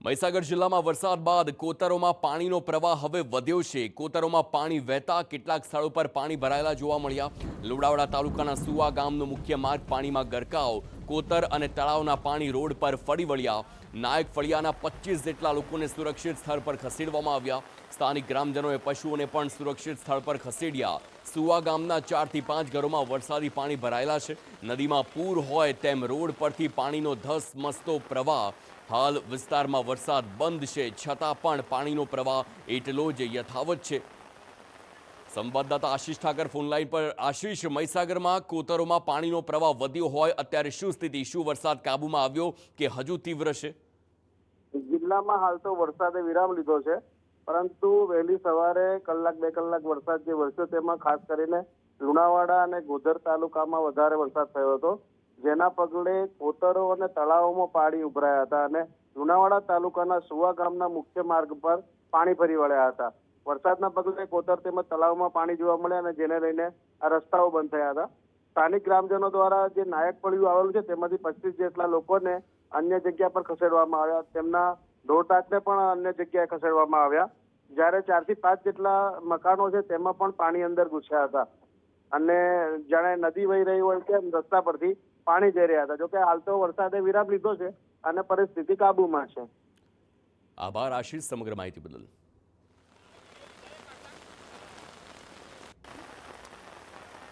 મહીસાગર જિલ્લામાં વરસાદ બાદ કોતરોમાં પાણીનો પ્રવાહ હવે વધ્યો છે। કોતરોમાં પાણી વહેતા કેટલાક સ્થળો પર પાણી ભરાયેલા જોવા મળ્યા। લુણાવાડા તાલુકાના સુવા ગામનો મુખ્ય માર્ગ પાણીમાં ગરકાવ। કોતર અને તળાવના પાણી રોડ પર ફરી વળ્યા। નાયક ફળિયાના 25 જેટલા લોકોને સુરક્ષિત સ્થળ પર ખસેડવામાં આવ્યા। સ્થાનિક ગ્રામજનોએ પશુઓને પણ સુરક્ષિત સ્થળ પર ખસેડ્યા। સુવા ગામના 4 થી 5 ઘરોમાં વરસાદી પાણી ભરાયેલા છે। નદીમાં પૂર હોય તેમ રોડ પરથી પાણીનો ધસમસતો પ્રવાહ। હાલ વિસ્તારમાં વરસાદ બંધ છે, છતાં પણ પાણીનો પ્રવાહ એટલો જ યથાવત છે। સંવાદદાતા આશીષ ઠાકર ફોનલાઈન પર। આશીષ, મહીસાગરમાં કોતરોમાં પાણીનો પ્રવાહ વધ્યો હોય અત્યારે શું સ્થિતિ? શું વરસાદ કાબુમાં આવ્યો કે હજુ તીવ્ર છે? જિલ્લામાં હાલ તો વરસાદે વિરામ લીધો છે, પરંતુ વહેલી સવારે કલાક બે કલાક વરસાદ જે વરસ્યો તેમાં ખાસ કરીને લુણાવાડા અને ગોધર તાલુકામાં વધારે વરસાદ થયો હતો, જેના પગલે કોતરો અને તળાવોમાં પાણી ઉભરાયા હતા અને લુણાવાડા તાલુકાના સુવા ગામના મુખ્ય માર્ગ પર પાણી ફરી વળ્યા હતા। વરસાદના પગલે કોતર તેમજ તળાવમાં પાણી જોવા મળ્યા અને જેને લઈને આ રસ્તાઓ બંધ થયા હતા। સ્થાનિક ગ્રામજનો દ્વારા જે નાયક ફળિયું આવેલું છે તેમાંથી 25 જેટલા લોકોને અન્ય જગ્યા પર ખસેડવામાં આવ્યા। તેમના ઢોરટાકને પણ અન્ય જગ્યાએ ખસેડવામાં આવ્યા। જ્યારે 4 થી 5 જેટલા મકાનો છે તેમાં પણ પાણી અંદર ઘૂસ્યા હતા અને જાણે નદી વહી રહી હોય તેમ રસ્તા પરથી પાણી જઈ રહ્યા હતા। જોકે હાલ તો વરસાદે વિરામ લીધો છે અને પરિસ્થિતિ કાબુમાં છે। આભાર આશીષ સમગ્ર માહિતી બદલ।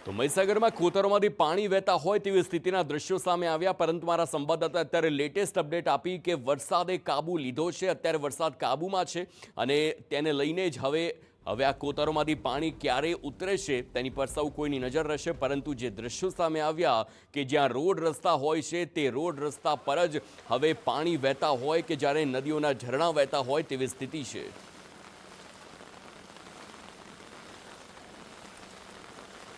તો મહીસાગરમાં કોતરોમાંથી પાણી વહેતા હોય તેવી સ્થિતિના દ્રશ્યો સામે આવ્યા, પરંતુ મારા સંવાદદાતા અત્યારે લેટેસ્ટ અપડેટ આપી કે વરસાદે કાબુ લીધો છે। અત્યારે વરસાદ કાબુમાં છે અને તેને લઈને જ હવે આ કોતરોમાંથી પાણી ક્યારે ઉતરે છે તેની પર સૌ કોઈની નજર રહેશે। પરંતુ જે દ્રશ્યો સામે આવ્યા કે જ્યાં રોડ રસ્તા હોય છે તે રોડ રસ્તા પર જ હવે પાણી વહેતા હોય કે જ્યારે નદીઓના ઝરણા વહેતા હોય તેવી સ્થિતિ છે।